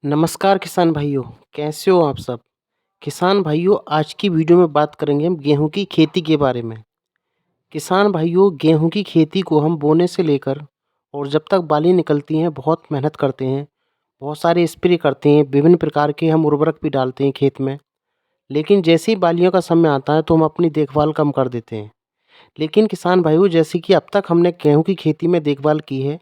नमस्कार किसान भाइयों, कैसे हो आप सब? किसान भाइयों, आज की वीडियो में बात करेंगे हम गेहूँ की खेती के बारे में। किसान भाइयों, गेहूँ की खेती को हम बोने से लेकर और जब तक बाली निकलती हैं बहुत मेहनत करते हैं, बहुत सारे स्प्रे करते हैं, विभिन्न प्रकार के हम उर्वरक भी डालते हैं खेत में। लेकिन जैसे ही बालियों का समय आता है तो हम अपनी देखभाल कम कर देते हैं। लेकिन किसान भाइयों, जैसे कि अब तक हमने गेहूँ की खेती में देखभाल की है,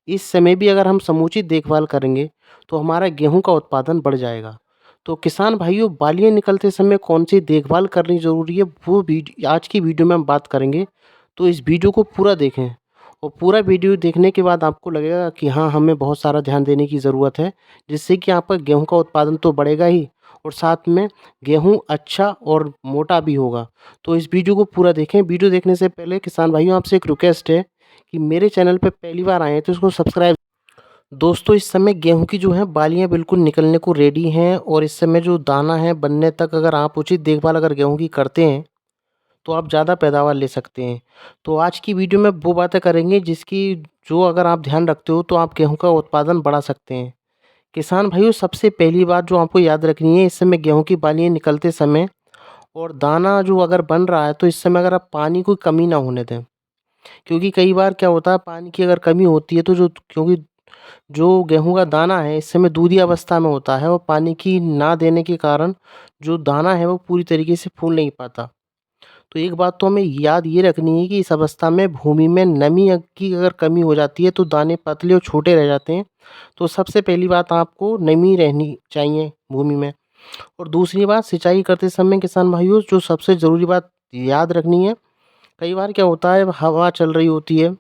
इस समय भी अगर हम समुचित देखभाल करेंगे तो हमारा गेहूँ का उत्पादन बढ़ जाएगा। तो किसान भाइयों, बालियाँ निकलते समय कौन-सी देखभाल करनी ज़रूरी है, वो आज की वीडियो में हम बात करेंगे। तो इस वीडियो को पूरा देखें और पूरा वीडियो देखने के बाद आपको लगेगा कि हाँ, हमें बहुत सारा ध्यान देने की ज़रूरत है, जिससे कि आपका गेहूँ का उत्पादन तो बढ़ेगा ही और साथ में गेहूँ अच्छा और मोटा भी होगा। तो इस वीडियो को पूरा देखें। वीडियो देखने से पहले किसान भाइयों, आपसे एक रिक्वेस्ट है कि मेरे चैनल पे पहली बार आए हैं तो इसको सब्सक्राइब। दोस्तों, इस समय गेहूँ की जो है बालियाँ बिल्कुल निकलने को रेडी हैं और इस समय जो दाना है बनने तक अगर आप उचित देखभाल अगर गेहूँ की करते हैं, तो आप ज़्यादा पैदावार ले सकते हैं। तो आज की वीडियो में वो बातें करेंगे जिसकी जो अगर आप ध्यान रखते हो तो आप गेहूँ का उत्पादन बढ़ा सकते हैं। किसान भाइयों, सबसे पहली बात जो आपको याद रखनी है, इस समय गेहूँ की बालियाँ निकलते समय और दाना जो अगर बन रहा है तो इस समय अगर आप पानी की कमी ना होने दें। क्योंकि कई बार क्या होता है, पानी की अगर कमी होती है तो जो क्योंकि जो गेहूँ का दाना है इस समय दूधी अवस्था में होता है और पानी की ना देने के कारण जो दाना है वो पूरी तरीके से फूल नहीं पाता। तो एक बात तो हमें याद ये रखनी है कि इस अवस्था में भूमि में नमी की अगर कमी हो जाती है तो दाने पतले और छोटे रह जाते हैं। तो सबसे पहली बात, आपको नमी रहनी चाहिए भूमि में। और दूसरी बात, सिंचाई करते समय किसान भाइयों जो सबसे ज़रूरी बात याद रखनी है, कई बार क्या होता है हवा चल रही होती है,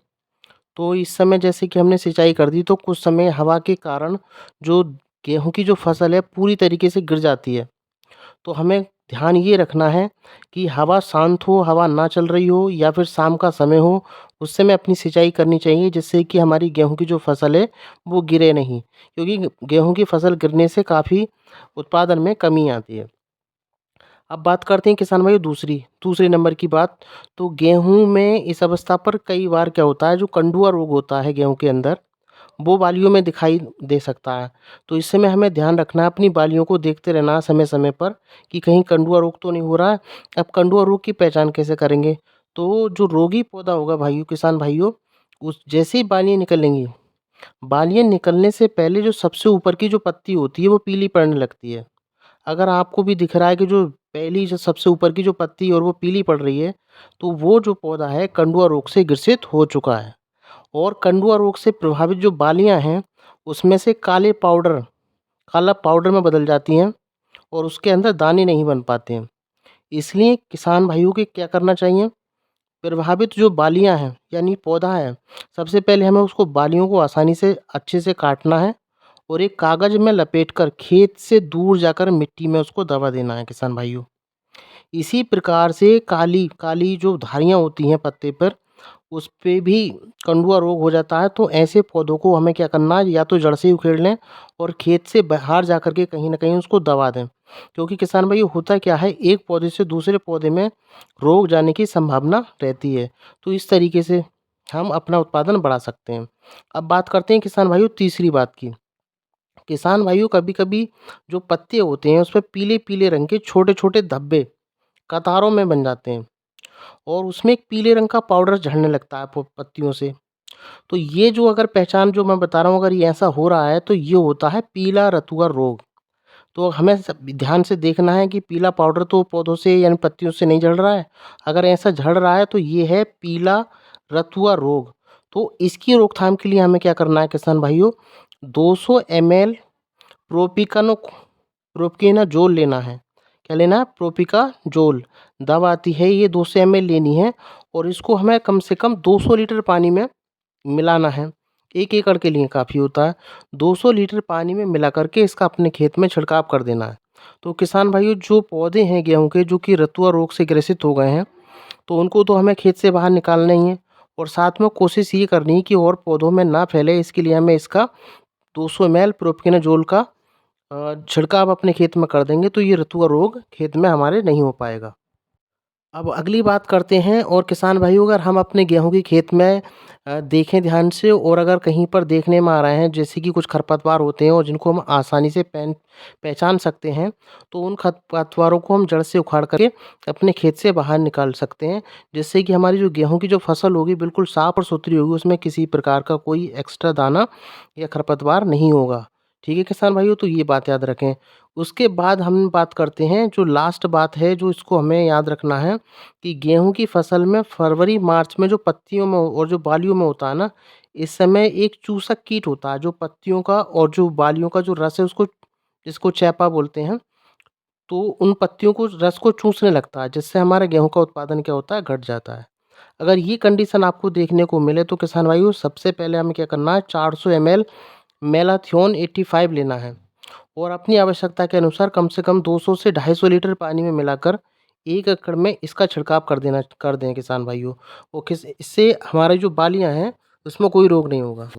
तो इस समय जैसे कि हमने सिंचाई कर दी तो कुछ समय हवा के कारण जो गेहूँ की जो फसल है पूरी तरीके से गिर जाती है। तो हमें ध्यान ये रखना है कि हवा शांत हो, हवा ना चल रही हो या फिर शाम का समय हो, उस समय अपनी सिंचाई करनी चाहिए जिससे कि हमारी गेहूँ की जो फसल है वो गिरे नहीं। क्योंकि गेहूँ की फसल गिरने से काफ़ी उत्पादन में कमी आती है। अब बात करते हैं किसान भाई दूसरे नंबर की बात। तो गेहूँ में इस अवस्था पर कई बार क्या होता है, जो कंडुआ रोग होता है गेहूँ के अंदर, वो बालियों में दिखाई दे सकता है। तो इस समय हमें ध्यान रखना है, अपनी बालियों को देखते रहना है समय-समय पर कि कहीं कंडुआ रोग तो नहीं हो रहा है। अब कंडुआ रोग की पहचान कैसे करेंगे? तो जो रोगी पौधा होगा भाइयों, किसान भाइयों, उस जैसे ही बालियाँ निकलेंगी, बालियाँ निकलने से पहले जो सबसे ऊपर की जो पत्ती होती है वो पीली पड़ने लगती है। अगर आपको भी दिख रहा है कि जो पहली जो सबसे ऊपर की जो पत्ती और वो पीली पड़ रही है, तो वो जो पौधा है कंडुआ रोग से ग्रसित हो चुका है। और कंडुआ रोग से प्रभावित जो बालियाँ हैं, उसमें से काला पाउडर में बदल जाती हैं और उसके अंदर दाने नहीं बन पाते हैं। इसलिए किसान भाइयों को क्या करना चाहिए? प्रभावित जो बालियाँ हैं, यानी पौधा है, सबसे पहले हमें उसको बालियों को आसानी से अच्छे से काटना है और एक कागज़ में लपेटकर खेत से दूर जाकर मिट्टी में उसको दबा देना है किसान भाइयों। इसी प्रकार से काली-काली जो धारियाँ होती हैं पत्ते पर, उस पे भी कंडुआ रोग हो जाता है। तो ऐसे पौधों को हमें क्या करना है, या तो जड़ से ही उखेड़ लें और खेत से बाहर जाकर के कहीं न कहीं उसको दबा दें। क्योंकि किसान भाई, होता क्या है, एक पौधे से दूसरे पौधे में रोग जाने की संभावना रहती है। तो इस तरीके से हम अपना उत्पादन बढ़ा सकते हैं। अब बात करते हैं किसान भाइयों तीसरी बात की। किसान भाइयों, कभी-कभी जो पत्ते होते हैं उसपे पीले-पीले रंग के छोटे-छोटे धब्बे कतारों में बन जाते हैं और उसमें एक पीले रंग का पाउडर झड़ने लगता है पत्तियों से। तो ये जो अगर पहचान जो मैं बता रहा हूँ, अगर ये ऐसा हो रहा है तो ये होता है पीला रतुआ रोग। तो हमें ध्यान से देखना है कि पीला पाउडर तो पौधों से यानी पत्तियों से नहीं झड़ रहा है। अगर ऐसा झड़ रहा है तो ये है पीला रतुआ रोग। तो इसकी रोकथाम के लिए हमें क्या करना है किसान भाइयों, 200 ml प्रोपिकेनाजोल लेना है। क्या लेना है? प्रोपिकाजोल दवा आती है, ये 200 ml लेनी है और इसको हमें कम से कम 200 लीटर पानी में मिलाना है। 1 एकड़ के लिए काफ़ी होता है। 200 लीटर पानी में मिला कर के इसका अपने खेत में छिड़काव कर देना है। तो किसान भाइयों, जो पौधे हैं गेहूँ के जो कि रतुआ रोग से ग्रसित हो गए हैं, तो उनको तो हमें खेत से बाहर निकालना ही है और साथ में कोशिश ये करनी है कि और पौधों में ना फैले। इसके लिए हमें इसका 200 ml प्रोपिकेनाजोल का छिड़काव अपने खेत में कर देंगे तो ये रतुआ रोग खेत में हमारे नहीं हो पाएगा। अब अगली बात करते हैं और किसान भाइयों अगर हम अपने गेहूँ की खेत में देखें ध्यान से और अगर कहीं पर देखने में आ रहे हैं जैसे कि कुछ खरपतवार होते हैं और जिनको हम आसानी से पहचान सकते हैं, तो उन खरपतवारों को हम जड़ से उखाड़ करके अपने खेत से बाहर निकाल सकते हैं। जिससे कि हमारी जो गेहूँ की जो फसल होगी बिल्कुल साफ़ और सुथरी होगी, उसमें किसी प्रकार का कोई एक्स्ट्रा दाना या खरपतवार नहीं होगा। ठीक है किसान भाइयों, तो ये बात याद रखें। उसके बाद हम बात करते हैं जो लास्ट बात है जो इसको हमें याद रखना है कि गेहूँ की फसल में फरवरी-मार्च में जो पत्तियों में और जो बालियों में होता है ना, इस समय एक चूसक कीट होता है जो पत्तियों का और जो बालियों का जो रस है उसको जिसको चैपा बोलते हैं, तो उन पत्तियों को रस को चूसने लगता है जिससे हमारे गेहूँ का उत्पादन क्या होता है, घट जाता है। अगर ये कंडीशन आपको देखने को मिले तो किसान भाइयों सबसे पहले हमें क्या करना है 400 एमएल मेलाथियोन 85 लेना है और अपनी आवश्यकता के अनुसार कम से कम 200 से 250 लीटर पानी में मिलाकर 1 एकड़ में इसका छिड़काव कर दें किसान भाइयों। और इससे हमारी जो बालियाँ हैं उसमें कोई रोग नहीं होगा।